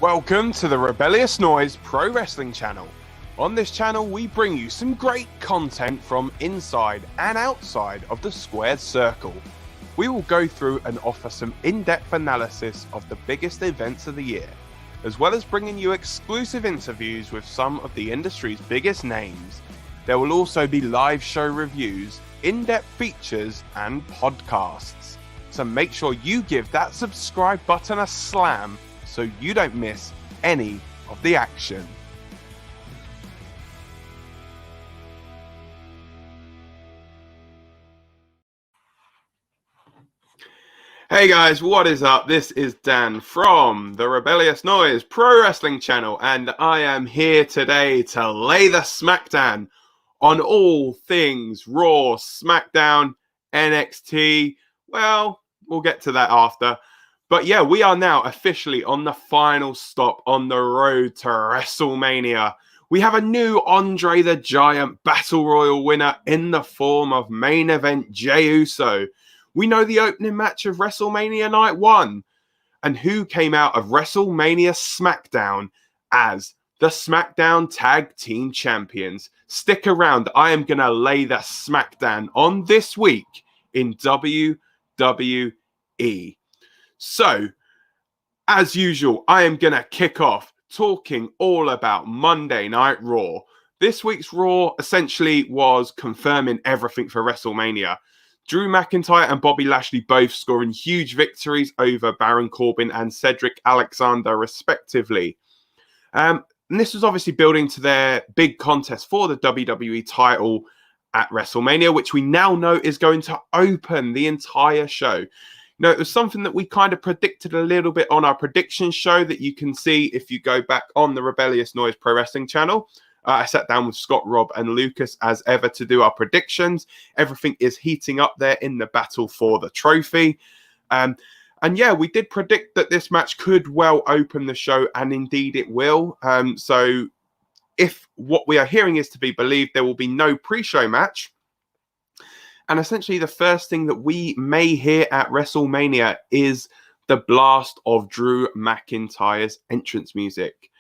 Welcome to the Rebellious Noise Pro Wrestling channel. On this channel, we bring you some great content from inside and outside of the squared circle. We will go through and offer some in-depth analysis of the biggest events of the year, as well as bringing you exclusive interviews with some of the industry's biggest names. There will also be live show reviews, in-depth features, and podcasts. So make sure you give that subscribe button a slam so you don't miss any of the action. Hey guys, what is up? This is Dan from the Rebellious Noise Pro Wrestling channel, and I am here today to lay the SmackDan on all things Raw, SmackDown, NXT. Well, we'll get to that after. But yeah, we are now officially on the final stop on the road to WrestleMania. We have a new Andre the Giant Battle Royal winner in the form of main event Jey Uso. We know the opening match of WrestleMania Night 1. And who came out of WrestleMania SmackDown as the SmackDown Tag Team Champions. Stick around. I am going to lay the SmackDown on this week in WWE. So, as usual, I am going to kick off talking all about Monday Night Raw. This week's Raw essentially was confirming everything for WrestleMania. Drew McIntyre and Bobby Lashley both scoring huge victories over Baron Corbin and Cedric Alexander, respectively. And this was obviously building to their big contest for the WWE title at WrestleMania, which we now know is going to open the entire show. You know, it was something that we kind of predicted a little bit on our prediction show that you can see if you go back on the Rebellious Noise Pro Wrestling channel. I sat down with Scott, Rob, and Lucas as ever to do our predictions. Everything is heating up there in the battle for the trophy. And yeah, we did predict that this match could well open the show, and indeed it will. So if what we are hearing is to be believed, there will be no pre-show match. And essentially the first thing that we may hear at WrestleMania is the blast of Drew McIntyre's entrance music.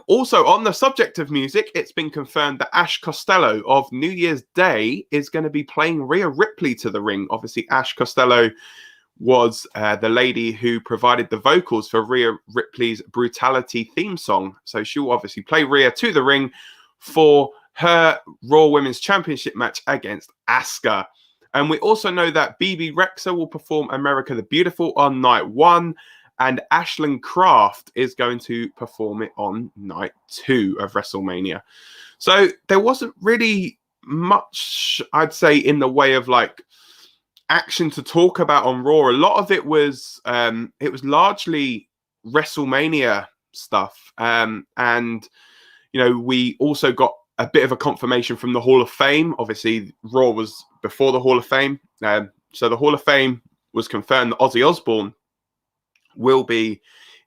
Also, on the subject of music, it's been confirmed that Ash Costello of New Year's Day is going to be playing Rhea Ripley to the ring. Obviously, Ash Costello was the lady who provided the vocals for Rhea Ripley's Brutality theme song. So she will obviously play Rhea to the ring for her Raw Women's Championship match against Asuka. And we also know that BB Rexha will perform America the Beautiful on night 1. And Ashlyn Kraft is going to perform it on night 2 of WrestleMania. So there wasn't really much, I'd say, in the way of like action to talk about on Raw. A lot of it was largely WrestleMania stuff. And, you know, we also got a bit of a confirmation from the Hall of Fame. Obviously, Raw was before the Hall of Fame. So the Hall of Fame was confirmed that Ozzy Osbourne will be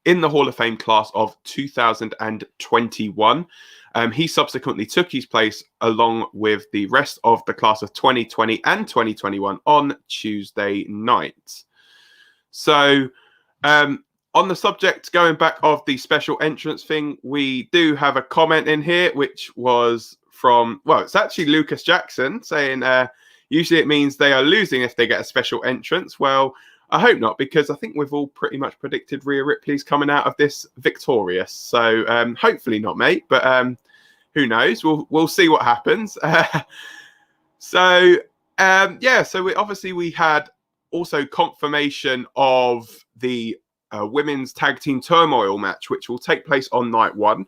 in the Hall of Fame class of 2021. He subsequently took his place along with the rest of the class of 2020 and 2021 on Tuesday night. So on the subject, going back of the special entrance thing, we do have a comment in here, which was from, well, it's actually Lucas Jackson saying, usually it means they are losing if they get a special entrance. Well, I hope not, because I think we've all pretty much predicted Rhea Ripley's coming out of this victorious. So hopefully not, mate. But who knows? We'll see what happens. So we had also confirmation of the women's tag team turmoil match, which will take place on night 1.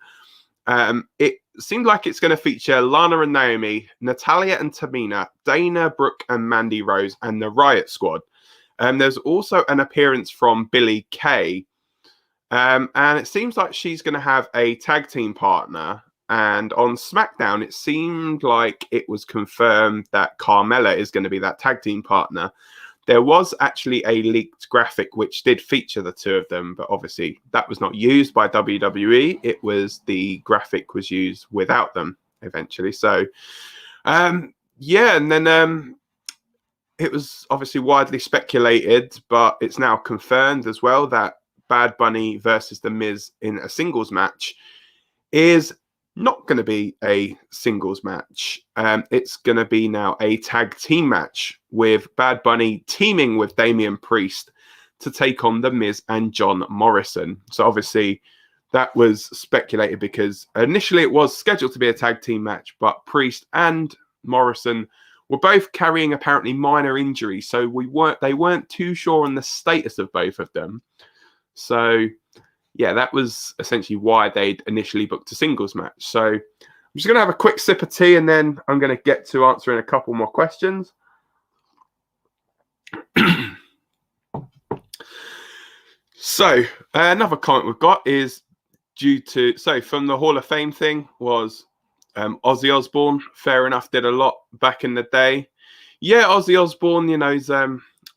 It seemed like it's going to feature Lana and Naomi, Natalya and Tamina, Dana, Brooke and Mandy Rose, and the Riot Squad. There's also an appearance from Billie Kay. And it seems like she's going to have a tag team partner. And on SmackDown, it seemed like it was confirmed that Carmella is going to be that tag team partner. There was actually a leaked graphic which did feature the two of them, but obviously that was not used by WWE. It was the graphic was used without them eventually. So, and then it was obviously widely speculated, but it's now confirmed as well that Bad Bunny versus The Miz in a singles match is not going to be a singles match. It's going to be now a tag team match with Bad Bunny teaming with Damian Priest to take on The Miz and John Morrison. So obviously that was speculated because initially it was scheduled to be a tag team match, but Priest and Morrison were both carrying apparently minor injuries, so they weren't too sure on the status of both of them. So yeah, that was essentially why they'd initially booked a singles match. So I'm just going to have a quick sip of tea and then I'm going to get to answering a couple more questions. So another comment we've got is from the Hall of Fame thing was Ozzy Osbourne. Fair enough, did a lot back in the day. Yeah, Ozzy Osbourne, is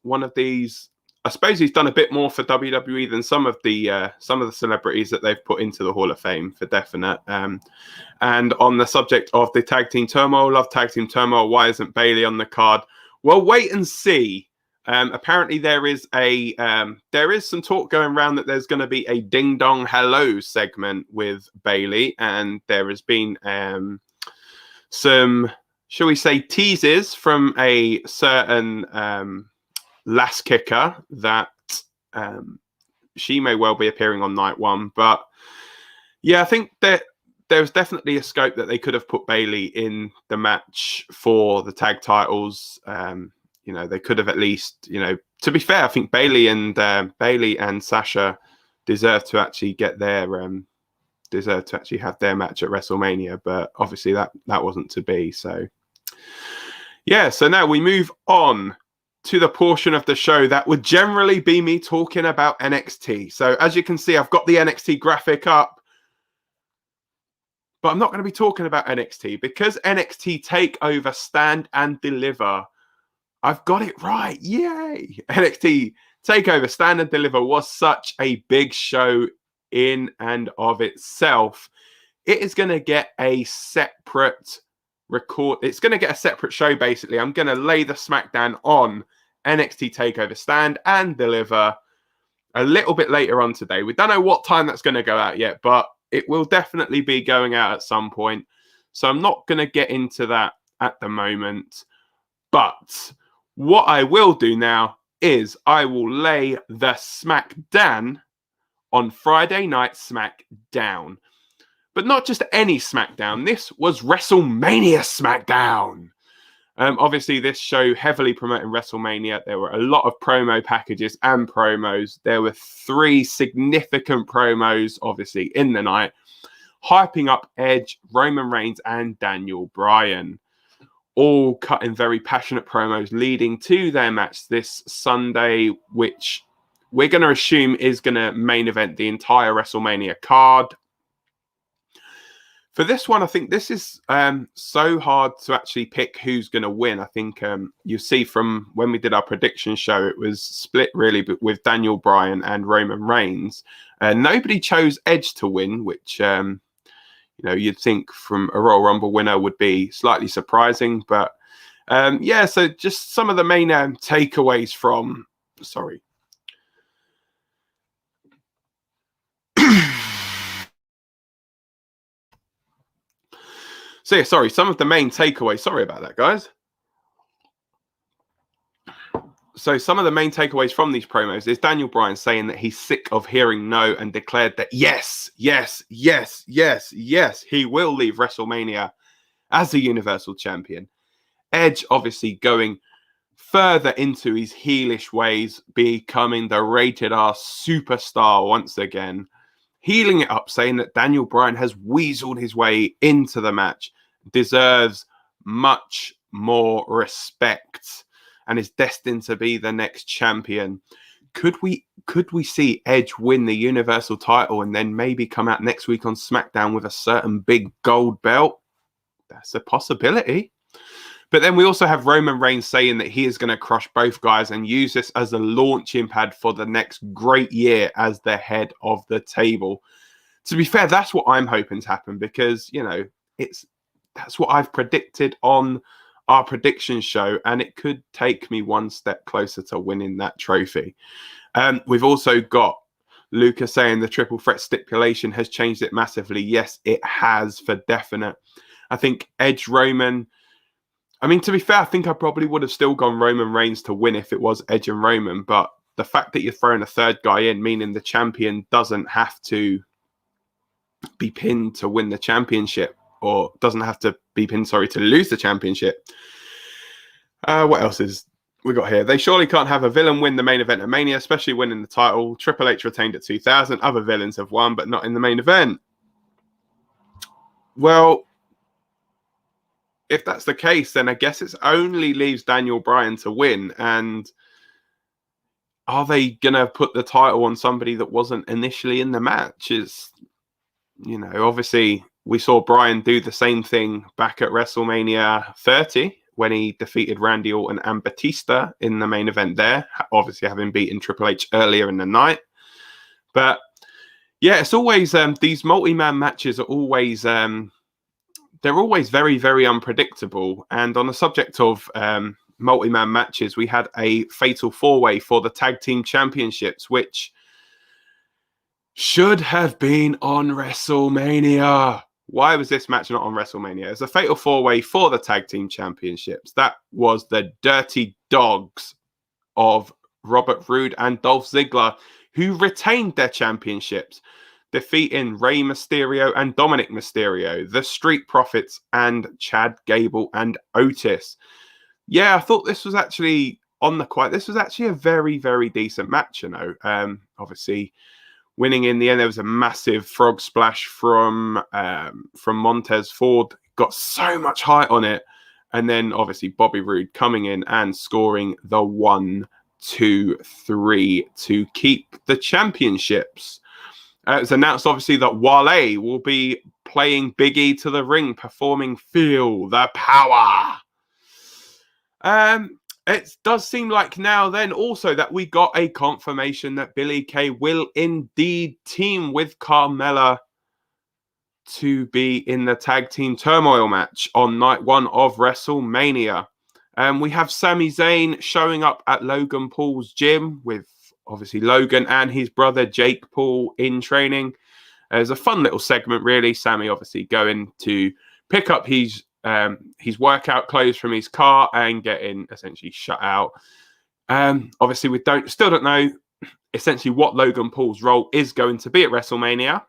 one of these. I suppose he's done a bit more for WWE than some of the celebrities that they've put into the Hall of Fame, for definite. And on the subject of the tag team turmoil, love tag team turmoil. Why isn't Bayley on the card? Well, wait and see. Apparently, there is some talk going around that there's going to be a Ding Dong Hello segment with Bayley, and there has been some, shall we say, teases from a certain Lass Kicker that she may well be appearing on night one. But yeah, I think that there's definitely a scope that they could have put Bayley in the match for the tag titles. They could have at least, to be fair, I think Bayley and Sasha deserve to actually have their match at WrestleMania, but obviously that wasn't to be. So yeah, so now we move on to the portion of the show that would generally be me talking about NXT. So as you can see, I've got the NXT graphic up, but I'm not going to be talking about NXT because NXT TakeOver Stand and Deliver. I've got it right. Yay. NXT TakeOver Stand and Deliver was such a big show in and of itself. It is going to get a separate it's going to get a separate show, basically. I'm going to lay the SmackDan on NXT TakeOver Stand and Deliver a little bit later on today. We don't know what time that's going to go out yet, but it will definitely be going out at some point. So I'm not going to get into that at the moment. But what I will do now is I will lay the SmackDan on Friday Night SmackDown. But not just any SmackDown. This was WrestleMania SmackDown. Obviously, this show heavily promoting WrestleMania. There were a lot of promo packages and promos. There were 3 significant promos, obviously, in the night, hyping up Edge, Roman Reigns, and Daniel Bryan. All cutting very passionate promos leading to their match this Sunday, which we're going to assume is going to main event the entire WrestleMania card. For this one, I think this is so hard to actually pick who's going to win. I think you see from when we did our prediction show, it was split really with Daniel Bryan and Roman Reigns. Nobody chose Edge to win, which you'd think from a Royal Rumble winner would be slightly surprising. But yeah, so just some of the main takeaways from... Sorry. So yeah, sorry, some of the main takeaways. Sorry about that, guys. So some of the main takeaways from these promos is Daniel Bryan saying that he's sick of hearing no and declared that yes, he will leave WrestleMania as the Universal Champion. Edge obviously going further into his heelish ways, becoming the rated R superstar once again. Healing it up, saying that Daniel Bryan has weaseled his way into the match, deserves much more respect, and is destined to be the next champion. Could we see Edge win the Universal title and then maybe come out next week on SmackDown with a certain big gold belt? That's a possibility. But then we also have Roman Reigns saying that he is going to crush both guys and use this as a launching pad for the next great year as the head of the table. To be fair, that's what I'm hoping to happen because, that's what I've predicted on our prediction show, and it could take me one step closer to winning that trophy. We've also got Lucas saying the triple threat stipulation has changed it massively. Yes, it has, for definite. I think Edge Roman, I mean, to be fair, I think I probably would have still gone Roman Reigns to win if it was Edge and Roman. But the fact that you're throwing a third guy in, meaning the champion doesn't have to be pinned to win the championship, or doesn't have to be pinned, sorry, to lose the championship. What else is we got here? They surely can't have a villain win the main event at Mania, especially winning the title. Triple H retained at 2000. Other villains have won, but not in the main event. Well, if that's the case, then I guess it only leaves Daniel Bryan to win. And are they going to put the title on somebody that wasn't initially in the match? Is, you know, obviously we saw Bryan do the same thing back at WrestleMania 30 when he defeated Randy Orton and Batista in the main event there, obviously having beaten Triple H earlier in the night. But yeah, it's always these multi-man matches are always they're always very, very unpredictable. And on the subject of multi-man matches, we had a fatal four-way for the tag team championships, which should have been on WrestleMania. Why was this match not on WrestleMania? It's a fatal four-way for the tag team championships. That was the Dirty Dogs of Robert Roode and Dolph Ziggler, who retained their championships, defeating Rey Mysterio and Dominic Mysterio, the Street Profits, and Chad Gable and Otis. Yeah, I thought this was actually this was actually a very, very decent match, you know. Obviously, winning in the end, there was a massive frog splash from Montez Ford. Got so much height on it. And then, obviously, Bobby Roode coming in and scoring the 1, 2, 3 to keep the championships. It was announced, obviously, that Wale will be playing Big E to the ring, performing Feel the Power. It does seem like now then also that we got a confirmation that Billie Kay will indeed team with Carmella to be in the tag team turmoil match on night 1 of WrestleMania. We have Sami Zayn showing up at Logan Paul's gym with obviously Logan and his brother Jake Paul in training. There's a fun little segment, really. Sami obviously going to pick up his workout clothes from his car and getting essentially shut out. Obviously, we still don't know essentially what Logan Paul's role is going to be at WrestleMania.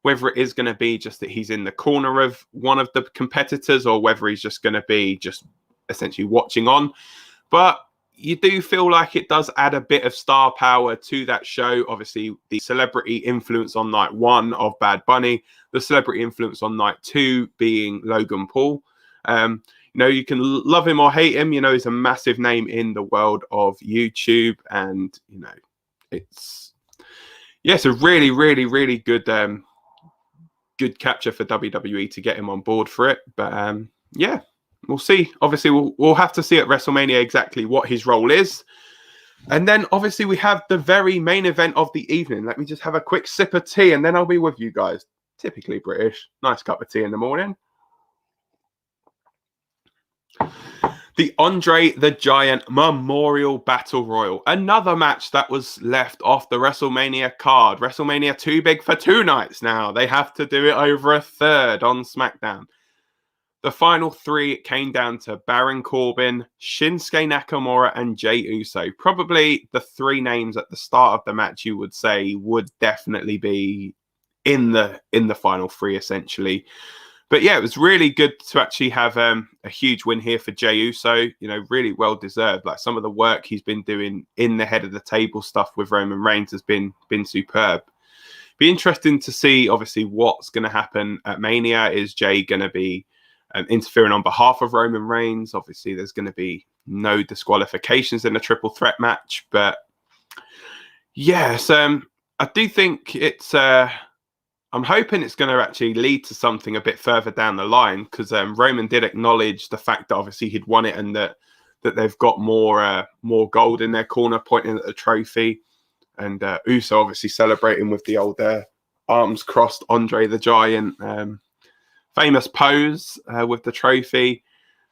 Whether it is going to be just that he's in the corner of one of the competitors, or whether he's just going to be just essentially watching on. But you do feel like it does add a bit of star power to that show. Obviously, the celebrity influence on night 1 of Bad Bunny, the celebrity influence on night 2 being Logan Paul. You know, you can love him or hate him. You know, he's a massive name in the world of YouTube, and you know, it's a really, really, really good good capture for WWE to get him on board for it. But yeah. We'll see. Obviously, we'll have to see at WrestleMania exactly what his role is. And then, obviously, we have the very main event of the evening. Let me just have a quick sip of tea, and then I'll be with you guys. Typically British. Nice cup of tea in the morning. The Andre the Giant Memorial Battle Royal. Another match that was left off the WrestleMania card. WrestleMania too big for 2 nights now. They have to do it over a third on SmackDown. The final 3 came down to Baron Corbin, Shinsuke Nakamura, and Jey Uso. Probably the 3 names at the start of the match you would say would definitely be in the final 3, essentially. But yeah, it was really good to actually have a huge win here for Jey Uso. You know, really well deserved. Like, some of the work he's been doing in the head of the table stuff with Roman Reigns has been superb. Be interesting to see, obviously, what's going to happen at Mania. Is Jey going to be interfering on behalf of Roman Reigns? Obviously, there's going to be no disqualifications in a triple threat match. But yes, I do think it's... I'm hoping it's going to actually lead to something a bit further down the line, because Roman did acknowledge the fact that obviously he'd won it, and that they've got more gold in their corner pointing at the trophy. And Uso obviously celebrating with the old arms crossed Andre the Giant famous pose with the trophy.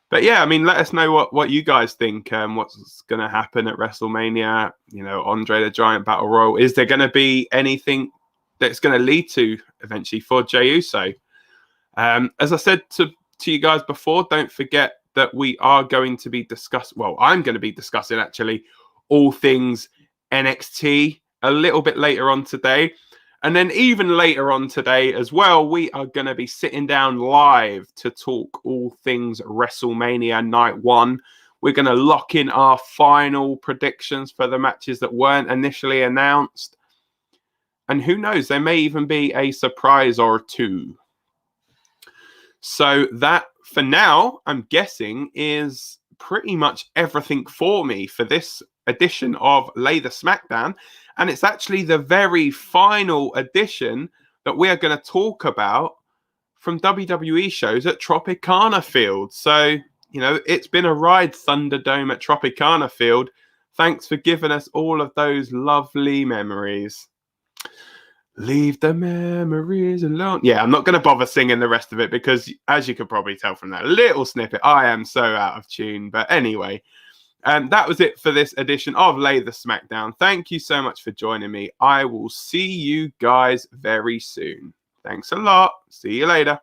But yeah, I mean, let us know what you guys think. What's going to happen at WrestleMania? You know, Andre the Giant Battle Royal. Is there going to be anything that's going to lead to eventually for Jey Uso? As I said to you guys before, don't forget that we are going to be discussing. Well, I'm going to be discussing actually all things NXT a little bit later on today. And then even later on today as well, we are going to be sitting down live to talk all things WrestleMania Night 1. We're going to lock in our final predictions for the matches that weren't initially announced. And who knows, there may even be a surprise or two. So that, for now, I'm guessing, is pretty much everything for me for this edition of Lay the SmackDan. And it's actually the very final edition that we are going to talk about from WWE shows at Tropicana Field. So, you know, it's been a ride, Thunderdome at Tropicana Field. Thanks for giving us all of those lovely memories. Leave the memories alone. Yeah, I'm not going to bother singing the rest of it because, as you could probably tell from that little snippet, I am so out of tune. But anyway, that was it for this edition of Lay the SmackDown. Thank you so much for joining me. I will see you guys very soon. Thanks a lot. See you later.